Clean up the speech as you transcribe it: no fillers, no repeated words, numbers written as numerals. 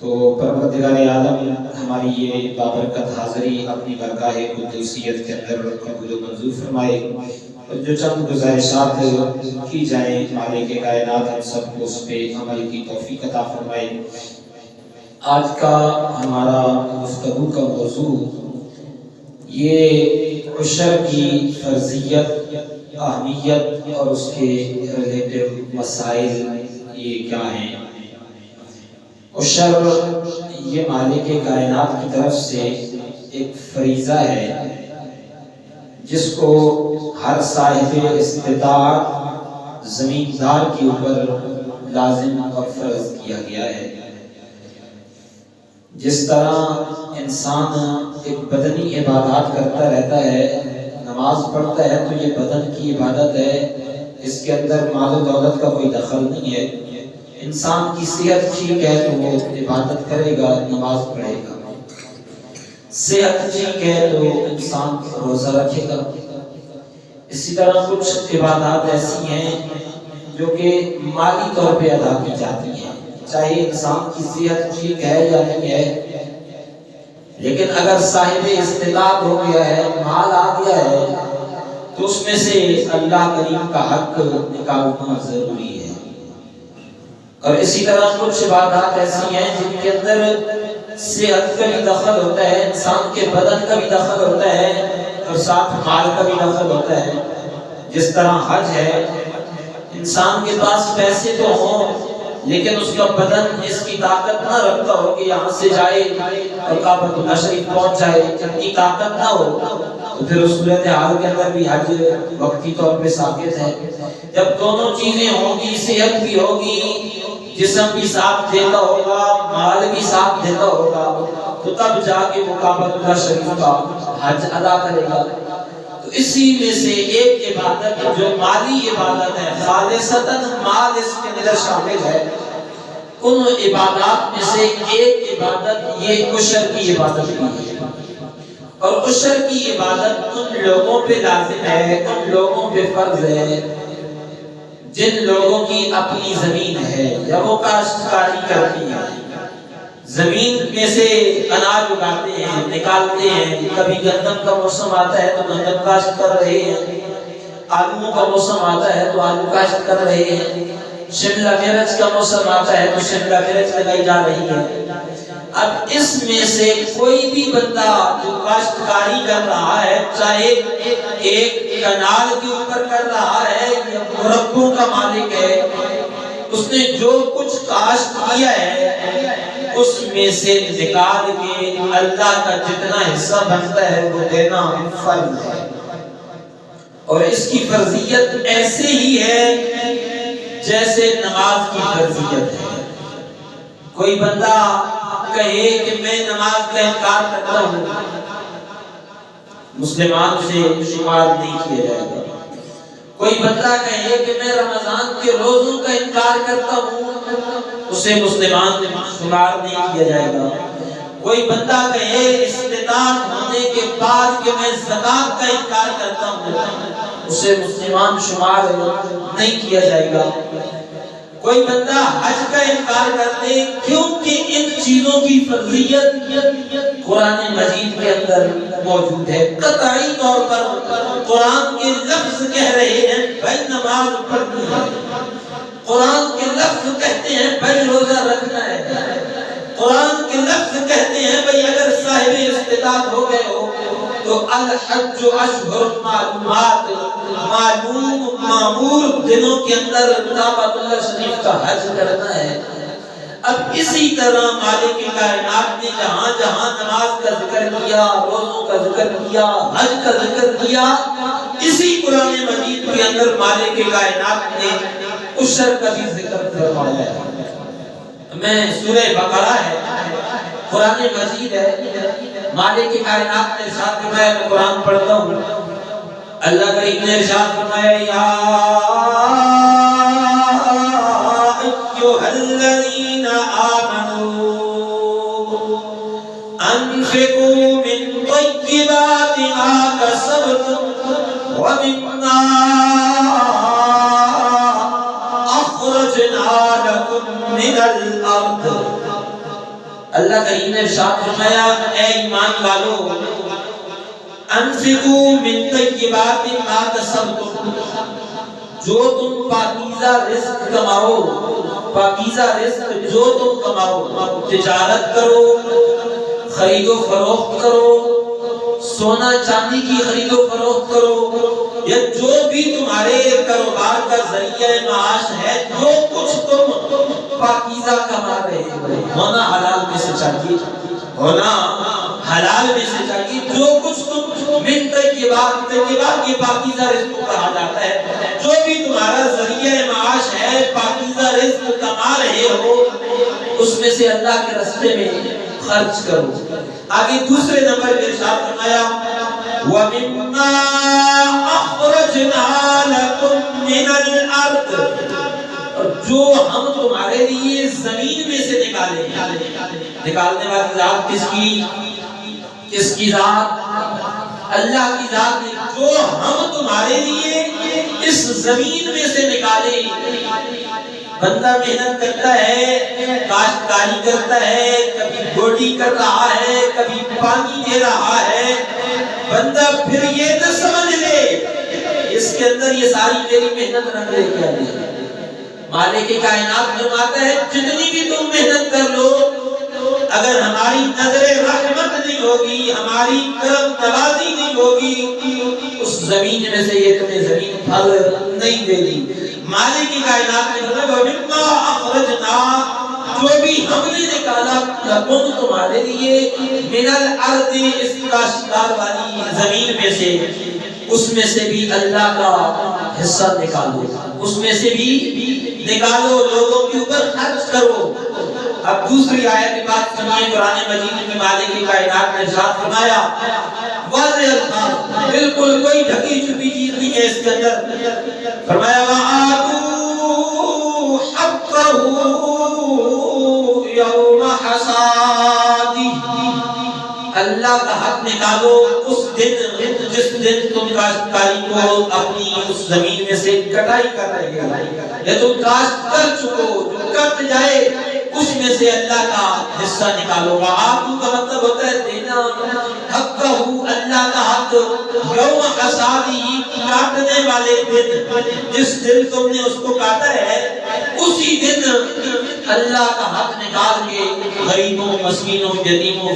تو پروردگار عالم ہماری یہ بابرکت حاضری اپنی برگاہ قدوسیت کے اندر قبول و منظور فرمائے، اور جو چند گزارشات کی جائیں مالک کائنات ہم سب کو اس پہ عمل کی توفیق عطا فرمائے۔ آج کا ہمارا گفتگو کا موضوع یہ عشر کی فرضیت، اہمیت اور اس کے ریلیٹڈ مسائل یہ کیا ہیں۔ عشر یہ مالک کائنات کی طرف سے ایک فریضہ ہے جس کو ہر صاحب استطاعت زمیندار کے اوپر لازم اور فرض کیا گیا ہے۔ جس طرح انسان ایک بدنی عبادات کرتا رہتا ہے، نماز پڑھتا ہے تو یہ بدن کی عبادت ہے، اس کے اندر مال و دولت کا کوئی دخل نہیں ہے۔ انسان کی صحت ٹھیک ہے تو وہ عبادت کرے گا، نماز پڑھے گا۔ صحت ٹھیک ہے تو انسان روزہ رکھے گا۔ اسی طرح کچھ عبادات ایسی ہیں جو کہ مالی طور پہ ادا کی جاتی ہیں، چاہے انسان کی صحت ٹھیک ہے یا نہیں ہے، لیکن اگر صاحب استطاعت ہو گیا ہے، مال آ گیا ہے، تو اس میں سے اللہ کریم کا حق نکالنا ضروری ہے۔ اور اسی طرح کچھ عبادات ایسی ہیں جن کے اندر صحت کا بھی دخل ہوتا ہے، انسان کے بدن کا بھی دخل ہوتا ہے اور ساتھ مال کا بھی دخل ہوتا ہے۔ جس طرح حج ہے، انسان کے پاس پیسے تو ہوں لیکن اس کا بدن اس کی طاقت نہ رکھتا ہو کہ یہاں سے جائے اور کعبۃ اللہ شریف پہنچ جائے، اتنی طاقت نہ ہو تو پھر اس صورتحال کے اندر بھی حج وقتی طور پہ ساقط ہے۔ جب دونوں چیزیں ہوں گی، صحت بھی ہوگی، جسم بھی ساتھ دیتا ہوگا، مال بھی ساتھ دیتا ہوگا، تو تب جا کے وہ کعبۃ اللہ شریف کا حج ادا کرے گا۔ تو اسی میں سے ایک عبادت جو مالی عبادت ہے، خالصتاً مال اس کے اندر شامل ہے، ان عبادات میں سے ایک عبادت یہ عشر کی عبادت بھی ہے۔ اور عشر کی عبادت ان لوگوں پہ لازم ہے، ان لوگوں پہ فرض ہے جن لوگوں کی اپنی زمین ہے یا وہ کاشتکاری کرتی ہیں، زمین میں سے اناج اگاتے ہیں، نکالتے ہیں۔ کبھی گندم کا موسم آتا ہے تو گندم کاشت کر رہے ہیں، آلو کا موسم آتا ہے تو آلو کاشت کر رہے ہیں، شملہ مرچ کا موسم آتا ہے تو شملہ مرچ لگائی جا رہی ہے۔ اب اس میں سے کوئی بھی بندہ جو کاشتکاری کر رہا ہے، چاہے ایک کنال کے اوپر کر رہا ہے یا مربوں کا مالک ہے، اس نے جو کچھ کاشت کیا ہے اس میں سے نکال کے اللہ کا جتنا حصہ بنتا ہے وہ دینا فرض ہے۔ اور اس کی فرضیت ایسے ہی ہے جیسے نماز کی فرضیت ہے۔ کوئی بندہ کہے کہ میں نماز کا انکار کرتا ہوں، مسلمان سے شمار نہیں کیا جائے گا۔ کوئی بندہ کہے کہ میں رمضان کے روزوں کا انکار کرتا ہوں، اسے مسلمان شمار نہیں کیا جائے گا۔ کوئی بندہ کہے استطاعت ہونے کے بعد کہ میں زکات کا انکار کرتا ہوں، اسے مسلمان شمار نہیں کیا جائے گا۔ کوئی بندہ حج کا انکار کرتے کیونکہ ان چیزوں کی فرضیت قرآن مجید کے اندر موجود ہے۔ قطعی طور پر قرآن کے لفظ کہہ رہے ہیں بھائی نماز پڑھنی ہے، قرآن کے لفظ کہتے ہیں بھائی روزہ رکھنا ہے، قرآن کے لفظ کہتے ہیں بھائی اگر صاحب استطاعت ہو گئے ہو تو الحج اشہر معلومات، معلوم معمور دنوں کے اندر کعبۃ اللہ شریف کا حج کرنا ہے۔ اب اسی طرح مالک کائنات نے جہاں جہاں نماز کا ذکر کیا، روزوں کا ذکر کیا، حج کا ذکر کیا، اسی قرآن مجید کے اندر مالک کائنات نے عشر کا بھی ذکر فرمایا ہے۔ میں سورہ بقرہ ہے، قرآن مجید ہے، مالک کائنات نے ارشاد فرمایا، میں قرآن پڑھتا ہوں، اللہ کریم نے ارشاد فرمایا یا ایھا الذین آمنوا انفقوا من طیبات ما کسبتم ومما اخرجنا لکم من الارض اللہ کریم نے ارشاد فرمایا اے ایمان والو انفقوا من طیبات ما کسبتم، جو تم پاکیزہ رزق کماؤ، پاکیزہ رزق جو تم کماؤ، تجارت کرو، خرید و فروخت کرو، سونا چاندی کی خرید و فروخت کرو، یا جو بھی تمہارے کاروبار کا ذریعہ معاش ہے، جو کچھ تم پاکیزہ کما رہے ہو، ہونا حلال میں سے چاہیے، ہونا حلال میں سے چاہیے، جو کچھ تم من طیبات، طیبات یہ پاکیزہ رزق کہا جاتا ہے، جو بھی تمہارا ذریعہ معاش ہے، پاکیزہ رزق کما رہے ہو، اس میں سے اللہ کے راستے میں خرچ کرو۔ آگے دوسرے نمبر پہ ارشاد فرمایا وَمِمَّا أَخْرَجْنَا لَكُم مِّنَ الْأَرْضِ، اور جو ہم تمہارے لیے زمین میں سے نکالے، نکالنے والی ذات کس کی؟ کس کی ذات؟ اللہ کی ذات نے، جو ہم تمہارے لیے اس زمین میں سے نکالے۔ بندہ محنت کرتا ہے، کاشتکاری کرتا ہے، کبھی گوڈی کر رہا ہے، کبھی پانی دے رہا ہے، بندہ پھر یہ نہ سمجھ لے اس کے اندر یہ ساری میری محنت رنگ لے کے آئی ہے۔ مالک کائنات فرماتا ہے جتنی بھی تم محنت کر لو، اگر ہماری نظر رحمت نہیں ہوگی، ہماری کرم نوازی نہیں ہوگی، اس زمین میں سے یہ تمہیں زمین پھل نہیں دے گی۔ مالک کائنات نے فرمایا وَمِمَّا أَخْرَجْنَا، جو بھی ہم نے نکالا لَكُمْ تمہارے لیے مِنَ الْأَرْضِ، اس کاشتکار والی زمین میں سے، اس میں سے بھی اللہ کا حصہ نکالو، اس میں سے بھی نکالو، لوگوں کے اوپر خرچ کرو۔ اب دوسری آیت کی بات سنائیں، قرآن مجید میں مالک کائنات نے ارشاد فرمایا واضح الفاظ، بالکل کوئی ڈھکی چھپی چیز نہیں ہے اس کے اندر، فرمایا وَآتُوا حَقَّهُ يَوْمَ حَصَادِهِ، اللہ کا حق نکالو اس دن جس دن تم کاشتکاری کو اپنی اس زمین میں سے کٹائی کر رہے ہو، یا تم کاشت کر چکو، جو کٹ جائے اس میں سے اللہ کا حصہ نکالو۔ وَآتُوا کا مطلب ہوتا ہے دینا، حقہ اللہ کا حق، یوم حصادی کاٹنے والے دن، جس دن تم نے اس کو کاٹا ہے اسی دن اللہ کا حق نکال کے غریبوں، مسکینوں، یتیموں